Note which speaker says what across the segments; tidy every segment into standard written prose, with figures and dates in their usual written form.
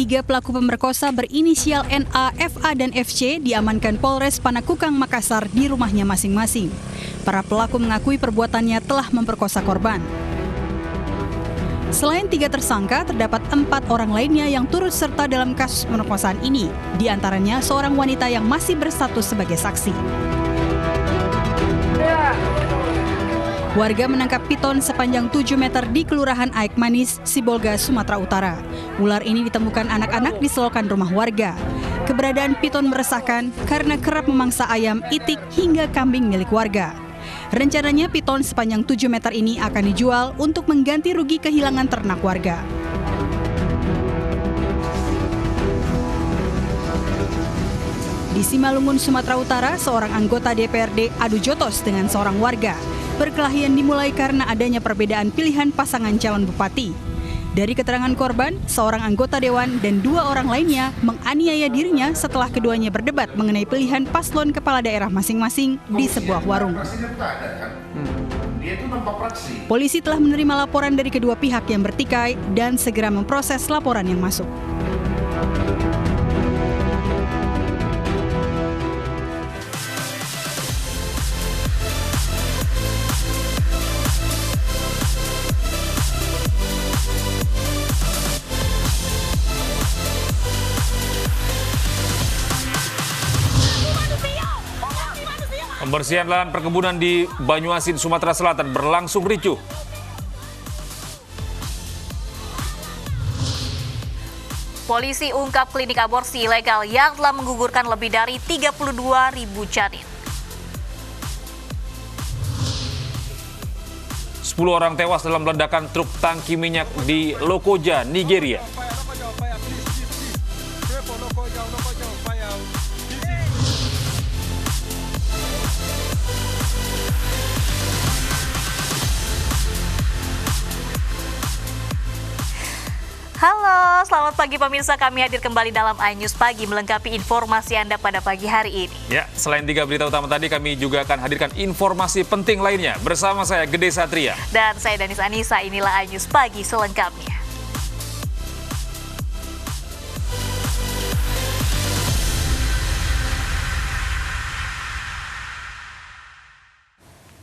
Speaker 1: Tiga pelaku pemerkosa berinisial NA, FA, dan FC diamankan Polres Panakukang, Makassar di rumahnya masing-masing. Para pelaku mengakui perbuatannya telah memperkosa korban. Selain tiga tersangka, terdapat 4 orang lainnya yang turut serta dalam kasus pemerkosaan ini. Di antaranya seorang wanita yang masih berstatus sebagai saksi. Warga menangkap piton sepanjang 7 meter di Kelurahan Aek Manis, Sibolga, Sumatera Utara. Ular ini ditemukan anak-anak di selokan rumah warga. Keberadaan piton meresahkan karena kerap memangsa ayam, itik, hingga kambing milik warga. Rencananya piton sepanjang 7 meter ini akan dijual untuk mengganti rugi kehilangan ternak warga. Di Simalungun, Sumatera Utara, seorang anggota DPRD adu jotos dengan seorang warga. Perkelahian dimulai karena adanya perbedaan pilihan pasangan calon bupati. Dari keterangan korban, seorang anggota dewan dan 2 orang lainnya menganiaya dirinya setelah keduanya berdebat mengenai pilihan paslon kepala daerah masing-masing di sebuah warung. Polisi telah menerima laporan dari kedua pihak yang bertikai dan segera memproses laporan yang masuk.
Speaker 2: Pembersihan lahan perkebunan di Banyuasin, Sumatera Selatan berlangsung ricuh.
Speaker 3: Polisi ungkap klinik aborsi ilegal yang telah menggugurkan lebih dari 32.000 janin.
Speaker 2: 10 orang tewas dalam ledakan truk tangki minyak di Lokoja, Nigeria.
Speaker 3: Halo, selamat pagi pemirsa. Kami hadir kembali dalam iNews Pagi melengkapi informasi Anda pada pagi hari ini.
Speaker 2: Ya, selain 3 berita utama tadi, kami juga akan hadirkan informasi penting lainnya. Bersama saya, Gede Satria.
Speaker 3: Dan saya, Danis Anissa. Inilah iNews Pagi selengkapnya.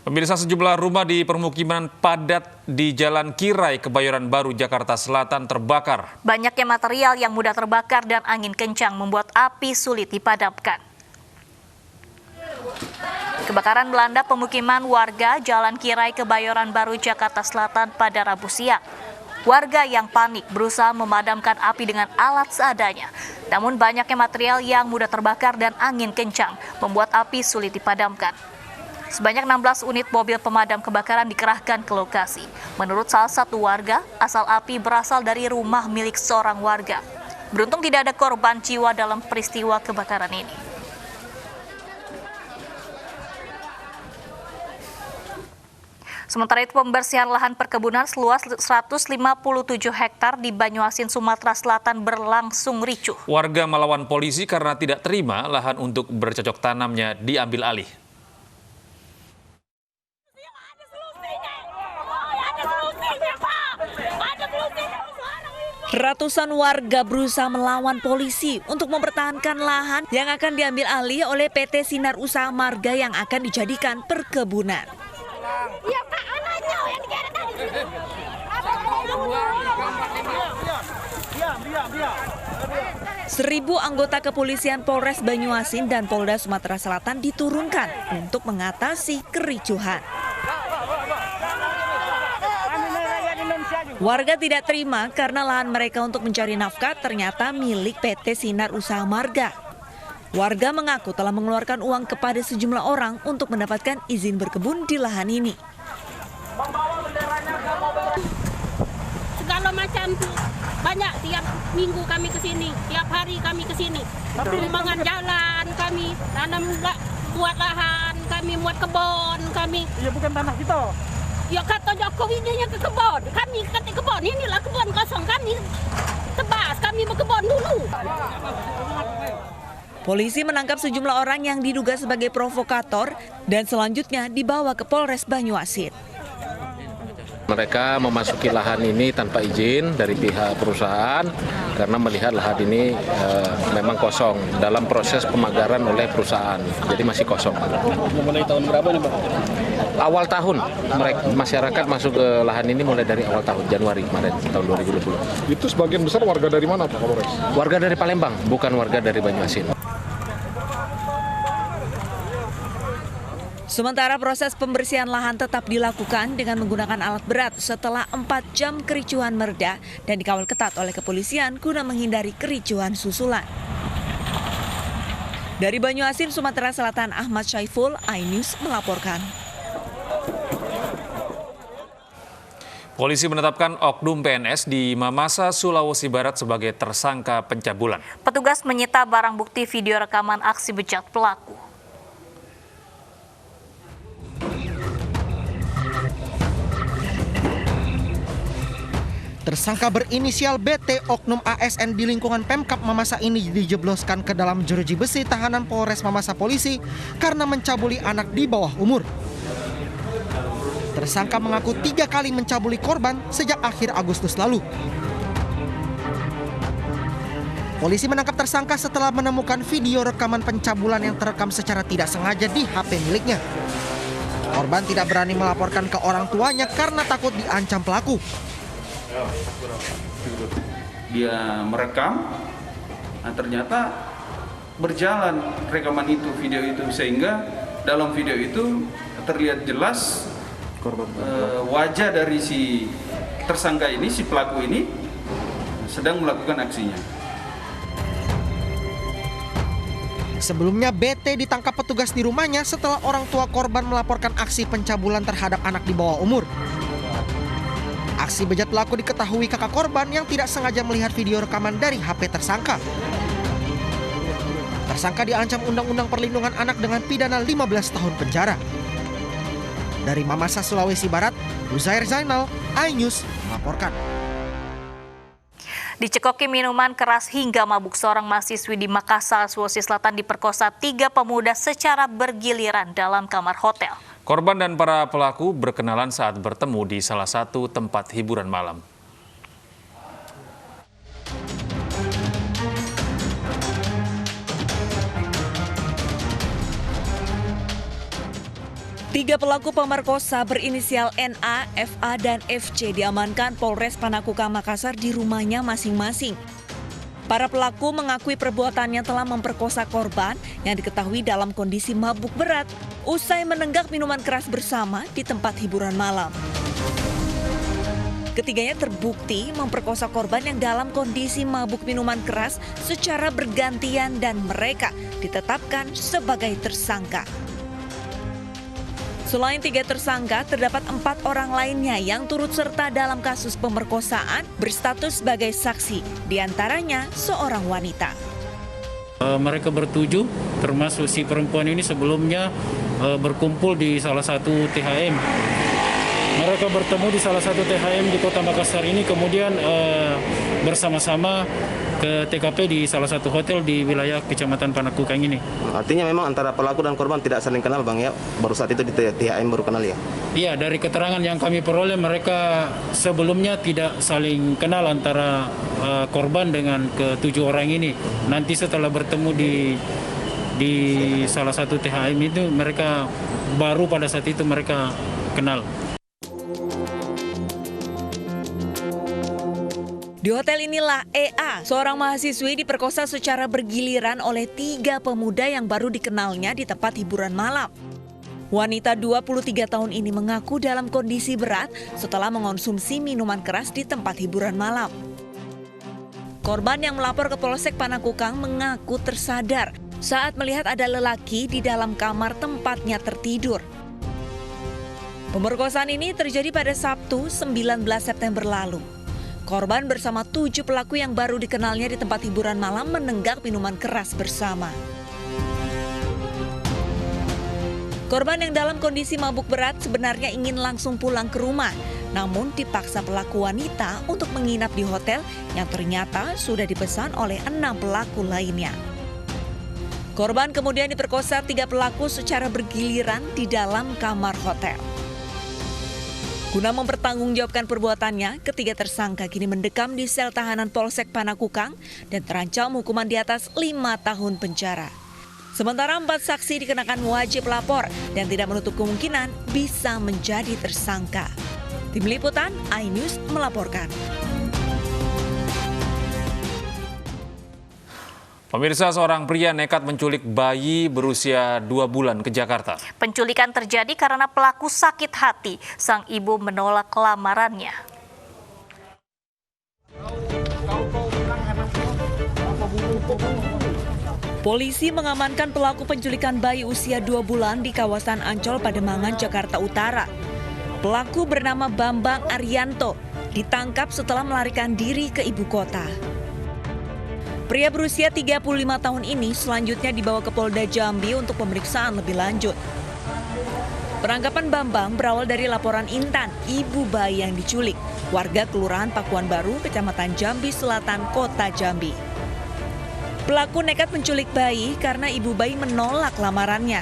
Speaker 2: Pemirsa, sejumlah rumah di permukiman padat di Jalan Kirai, Kebayoran Baru, Jakarta Selatan terbakar.
Speaker 3: Banyaknya material yang mudah terbakar dan angin kencang membuat api sulit dipadamkan. Kebakaran melanda pemukiman warga Jalan Kirai, Kebayoran Baru, Jakarta Selatan pada Rabu siang. Warga yang panik berusaha memadamkan api dengan alat seadanya. Namun banyaknya material yang mudah terbakar dan angin kencang membuat api sulit dipadamkan. Sebanyak 16 unit mobil pemadam kebakaran dikerahkan ke lokasi. Menurut salah satu warga, asal api berasal dari rumah milik seorang warga. Beruntung tidak ada korban jiwa dalam peristiwa kebakaran ini. Sementara itu, pembersihan lahan perkebunan seluas 157 hektar di Banyuasin, Sumatera Selatan berlangsung ricuh.
Speaker 2: Warga melawan polisi karena tidak terima lahan untuk bercocok tanamnya diambil alih.
Speaker 4: Ratusan warga berusaha melawan polisi untuk mempertahankan lahan yang akan diambil alih oleh PT Sinar Usaha Marga yang akan dijadikan perkebunan. 1.000 anggota kepolisian Polres Banyuasin dan Polda Sumatera Selatan diturunkan untuk mengatasi kericuhan. Warga tidak terima karena lahan mereka untuk mencari nafkah ternyata milik PT Sinar Usaha Marga. Warga mengaku telah mengeluarkan uang kepada sejumlah orang untuk mendapatkan izin berkebun di lahan ini.
Speaker 5: Segala macam banyak, tiap minggu kami ke sini, tiap hari kami ke sini. Pembangunan jalan kami, tanam buat lahan kami, buat kebun kami.
Speaker 6: Iya, bukan tanah kita.
Speaker 5: Ya kata Jokowi dia ke kebun, kami kata kebun, inilah kebun kosong kami tebas, kami berkebun dulu.
Speaker 4: Polisi menangkap sejumlah orang yang diduga sebagai provokator dan selanjutnya dibawa ke Polres Banyuasin.
Speaker 6: Mereka memasuki lahan ini tanpa izin dari pihak perusahaan karena melihat lahan ini memang kosong dalam proses pemagaran oleh perusahaan, jadi masih kosong.
Speaker 7: Mulai tahun berapa nih Bang?
Speaker 6: Awal tahun, masyarakat masuk ke lahan ini mulai dari awal tahun, Januari kemarin, tahun 2020.
Speaker 7: Itu sebagian besar warga dari mana Pak Kapolres?
Speaker 6: Warga dari Palembang, bukan warga dari Banyuasin.
Speaker 4: Sementara proses pembersihan lahan tetap dilakukan dengan menggunakan alat berat setelah 4 jam kericuhan mereda dan dikawal ketat oleh kepolisian guna menghindari kericuhan susulan. Dari Banyuasin, Sumatera Selatan, Ahmad Syaiful, iNews melaporkan.
Speaker 2: Polisi menetapkan oknum PNS di Mamasa, Sulawesi Barat sebagai tersangka pencabulan.
Speaker 3: Petugas menyita barang bukti video rekaman aksi bejat pelaku.
Speaker 8: Tersangka berinisial BT oknum ASN di lingkungan Pemkap Mamasa ini dijebloskan ke dalam jeruji besi tahanan Polres Mamasa Polisi karena mencabuli anak di bawah umur. Tersangka mengaku 3 kali mencabuli korban sejak akhir Agustus lalu. Polisi menangkap tersangka setelah menemukan video rekaman pencabulan yang terekam secara tidak sengaja di HP miliknya. Korban tidak berani melaporkan ke orang tuanya karena takut diancam pelaku.
Speaker 9: Dia merekam, ternyata berjalan rekaman itu, video itu, sehingga dalam video itu terlihat jelas wajah dari si tersangka ini, si pelaku ini sedang melakukan aksinya.
Speaker 8: Sebelumnya BT ditangkap petugas di rumahnya setelah orang tua korban melaporkan aksi pencabulan terhadap anak di bawah umur. Aksi bejat pelaku diketahui kakak korban yang tidak sengaja melihat video rekaman dari HP tersangka. Tersangka diancam Undang-Undang Perlindungan Anak dengan pidana 15 tahun penjara. Dari Mamasa, Sulawesi Barat, Uzair Zainal, iNews melaporkan.
Speaker 3: Dicekoki minuman keras hingga mabuk, seorang mahasiswi di Makassar, Sulawesi Selatan diperkosa 3 pemuda secara bergiliran dalam kamar hotel.
Speaker 2: Korban dan para pelaku berkenalan saat bertemu di salah satu tempat hiburan malam.
Speaker 4: Tiga pelaku pemerkosa berinisial NA, FA, dan FC diamankan Polres Panakukang Makassar di rumahnya masing-masing. Para pelaku mengakui perbuatannya telah memperkosa korban yang diketahui dalam kondisi mabuk berat usai menenggak minuman keras bersama di tempat hiburan malam. Ketiganya terbukti memperkosa korban yang dalam kondisi mabuk minuman keras secara bergantian dan mereka ditetapkan sebagai tersangka. Selain 3 tersangka, terdapat 4 orang lainnya yang turut serta dalam kasus pemerkosaan berstatus sebagai saksi, diantaranya seorang wanita.
Speaker 10: Mereka bertujuh, termasuk si perempuan ini sebelumnya berkumpul di salah satu THM. Mereka bertemu di salah satu THM di Kota Makassar ini, kemudian bersama-sama ke TKP di salah satu hotel di wilayah Kecamatan Panakukang ini.
Speaker 11: Artinya memang antara pelaku dan korban tidak saling kenal Bang ya? Baru saat itu di THM baru kenal ya? Iya, dari keterangan yang kami peroleh mereka sebelumnya tidak saling kenal antara korban dengan ke-7 orang ini. Nanti setelah bertemu di salah satu THM itu mereka baru pada saat itu mereka kenal.
Speaker 4: Di hotel inilah EA, seorang mahasiswi diperkosa secara bergiliran oleh 3 pemuda yang baru dikenalnya di tempat hiburan malam. Wanita 23 tahun ini mengaku dalam kondisi berat setelah mengonsumsi minuman keras di tempat hiburan malam. Korban yang melapor ke Polsek Panakukang mengaku tersadar saat melihat ada lelaki di dalam kamar tempatnya tertidur. Pemerkosaan ini terjadi pada Sabtu 19 September lalu. Korban bersama 7 pelaku yang baru dikenalnya di tempat hiburan malam menenggak minuman keras bersama. Korban yang dalam kondisi mabuk berat sebenarnya ingin langsung pulang ke rumah, namun dipaksa pelaku wanita untuk menginap di hotel yang ternyata sudah dipesan oleh 6 pelaku lainnya. Korban kemudian diperkosa 3 pelaku secara bergiliran di dalam kamar hotel. Guna mempertanggungjawabkan perbuatannya, ketiga tersangka kini mendekam di sel tahanan Polsek Panakukang dan terancam hukuman di atas 5 tahun penjara. Sementara 4 saksi dikenakan wajib lapor dan tidak menutup kemungkinan bisa menjadi tersangka. Tim Liputan iNews melaporkan.
Speaker 2: Pemirsa, seorang pria nekat menculik bayi berusia 2 bulan ke Jakarta.
Speaker 3: Penculikan terjadi karena pelaku sakit hati. Sang ibu menolak lamarannya.
Speaker 4: Polisi mengamankan pelaku penculikan bayi usia 2 bulan di kawasan Ancol, Pademangan, Jakarta Utara. Pelaku bernama Bambang Arianto ditangkap setelah melarikan diri ke ibu kota. Pria berusia 35 tahun ini selanjutnya dibawa ke Polda Jambi untuk pemeriksaan lebih lanjut. Penangkapan Bambang berawal dari laporan Intan, ibu bayi yang diculik, warga Kelurahan Pakuan Baru, Kecamatan Jambi Selatan, Kota Jambi. Pelaku nekat menculik bayi karena ibu bayi menolak lamarannya.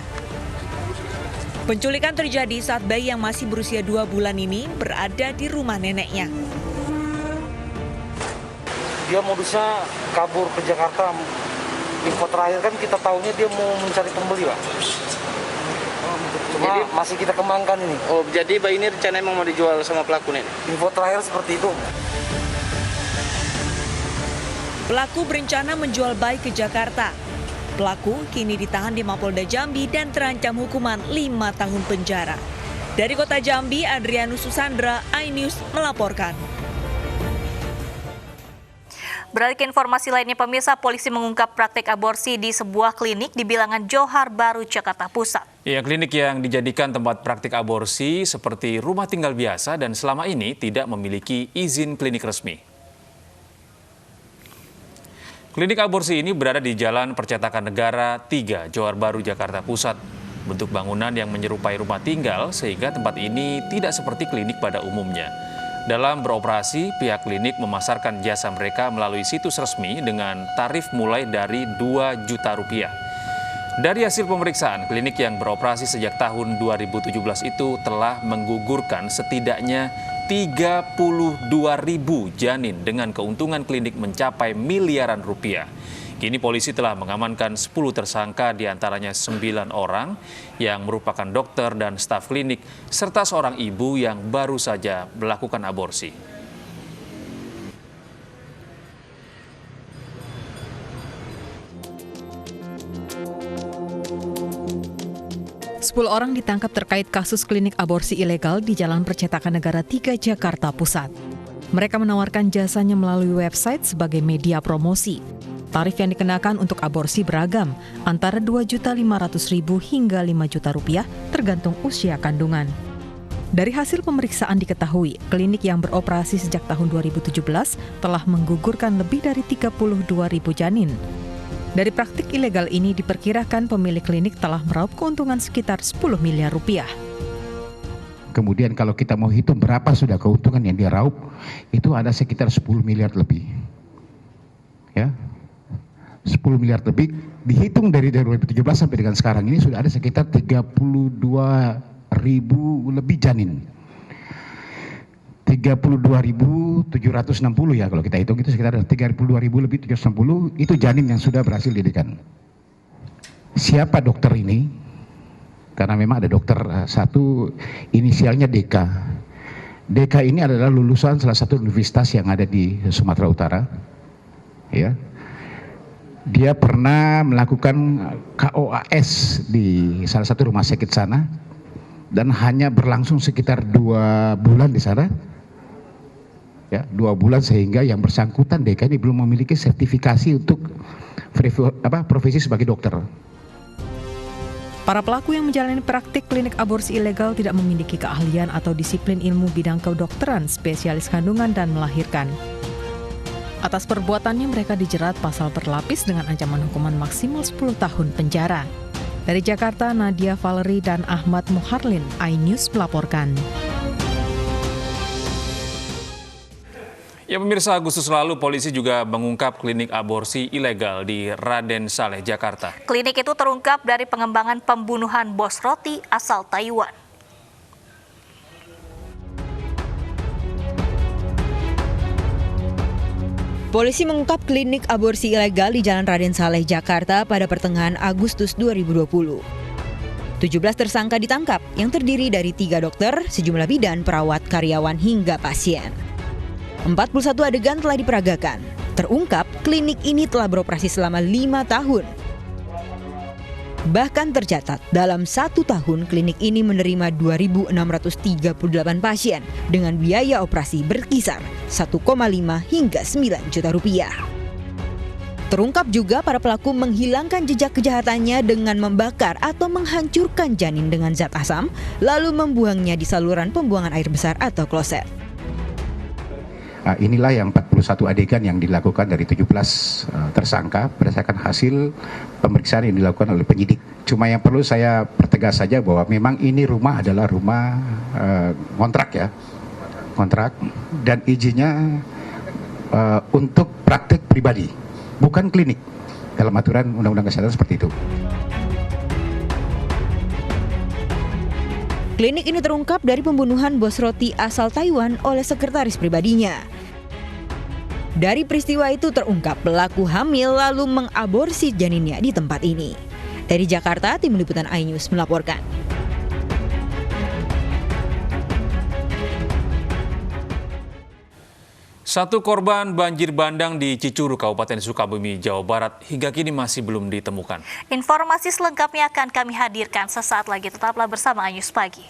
Speaker 4: Penculikan terjadi saat bayi yang masih berusia 2 bulan ini berada di rumah neneknya.
Speaker 12: Dia modusnya kabur ke Jakarta. Info terakhir kan kita tahunya dia mau mencari pembeli, Pak. Cuma jadi, masih kita kembangkan ini.
Speaker 13: Oh, jadi bayi ini rencana emang mau dijual sama pelaku nih?
Speaker 12: Info terakhir seperti itu.
Speaker 4: Pelaku berencana menjual bayi ke Jakarta. Pelaku kini ditahan di Mapolda Jambi dan terancam hukuman 5 tahun penjara. Dari Kota Jambi, Adrianus Susandra, iNews melaporkan.
Speaker 3: Beralih ke informasi lainnya, pemirsa, polisi mengungkap praktik aborsi di sebuah klinik di Bilangan Johar Baru, Jakarta Pusat.
Speaker 2: Ya, klinik yang dijadikan tempat praktik aborsi seperti rumah tinggal biasa dan selama ini tidak memiliki izin klinik resmi. Klinik aborsi ini berada di Jalan Percetakan Negara 3, Johar Baru, Jakarta Pusat. Bentuk bangunan yang menyerupai rumah tinggal sehingga tempat ini tidak seperti klinik pada umumnya. Dalam beroperasi, pihak klinik memasarkan jasa mereka melalui situs resmi dengan tarif mulai dari Rp2 juta. Dari hasil pemeriksaan, klinik yang beroperasi sejak tahun 2017 itu telah menggugurkan setidaknya 32.000 janin dengan keuntungan klinik mencapai miliaran rupiah. Kini polisi telah mengamankan 10 tersangka, diantaranya 9 orang yang merupakan dokter dan staf klinik, serta seorang ibu yang baru saja melakukan aborsi.
Speaker 1: Sepuluh orang ditangkap terkait kasus klinik aborsi ilegal di Jalan Percetakan Negara 3, Jakarta Pusat. Mereka menawarkan jasanya melalui website sebagai media promosi. Tarif yang dikenakan untuk aborsi beragam, antara Rp2.500.000 hingga Rp5 juta tergantung usia kandungan. Dari hasil pemeriksaan diketahui, klinik yang beroperasi sejak tahun 2017 telah menggugurkan lebih dari 32.000 janin. Dari praktik ilegal ini diperkirakan pemilik klinik telah meraup keuntungan sekitar 10 miliar rupiah.
Speaker 14: Kemudian kalau kita mau hitung berapa sudah keuntungan yang dia raup, itu ada sekitar 10 miliar lebih. Ya. 10 miliar lebih dihitung dari 2017 sampai dengan sekarang ini sudah ada sekitar 32.000 lebih janin. 32.760 ya kalau kita hitung, itu sekitar 32.000 lebih 760 itu janin yang sudah berhasil didirikan. Siapa dokter ini? Karena memang ada dokter satu inisialnya DK. DK ini adalah lulusan salah satu universitas yang ada di Sumatera Utara. Ya. Dia pernah melakukan KOAS di salah satu rumah sakit sana dan hanya berlangsung sekitar 2 bulan di sana. Ya, 2 bulan, sehingga yang bersangkutan DK ini belum memiliki sertifikasi untuk profesi sebagai dokter.
Speaker 1: Para pelaku yang menjalani praktik klinik aborsi ilegal tidak memiliki keahlian atau disiplin ilmu bidang kedokteran, spesialis kandungan dan melahirkan. Atas perbuatannya mereka dijerat pasal berlapis dengan ancaman hukuman maksimal 10 tahun penjara. Dari Jakarta, Nadia Valerie dan Ahmad Muharlin, iNews melaporkan.
Speaker 2: Ya pemirsa, Agustus lalu polisi juga mengungkap klinik aborsi ilegal di Raden Saleh, Jakarta.
Speaker 3: Klinik itu terungkap dari pengembangan pembunuhan bos roti asal Taiwan.
Speaker 4: Polisi mengungkap klinik aborsi ilegal di Jalan Raden Saleh, Jakarta pada pertengahan Agustus 2020. 17 tersangka ditangkap yang terdiri dari 3 dokter, sejumlah bidan, perawat, karyawan, hingga pasien. 41 adegan telah diperagakan. Terungkap, klinik ini telah beroperasi selama 5 tahun. Bahkan tercatat, dalam 1 tahun klinik ini menerima 2.638 pasien dengan biaya operasi berkisar 1,5 hingga 9 juta rupiah. Terungkap juga para pelaku menghilangkan jejak kejahatannya dengan membakar atau menghancurkan janin dengan zat asam, lalu membuangnya di saluran pembuangan air besar atau kloset.
Speaker 14: Inilah yang 41 adegan yang dilakukan dari 17 tersangka berdasarkan hasil pemeriksaan yang dilakukan oleh penyidik. Cuma yang perlu saya pertegas saja bahwa memang ini rumah adalah rumah kontrak ya, kontrak dan izinnya untuk praktek pribadi, bukan klinik dalam aturan Undang-Undang Kesehatan seperti itu.
Speaker 4: Klinik ini terungkap dari pembunuhan bos roti asal Taiwan oleh sekretaris pribadinya. Dari peristiwa itu terungkap pelaku hamil lalu mengaborsi janinnya di tempat ini. Dari Jakarta, Tim Liputan iNews melaporkan.
Speaker 2: Satu korban banjir bandang di Cicurug, Kabupaten Sukabumi, Jawa Barat hingga kini masih belum ditemukan.
Speaker 3: Informasi selengkapnya akan kami hadirkan sesaat lagi. Tetaplah bersama iNews Pagi.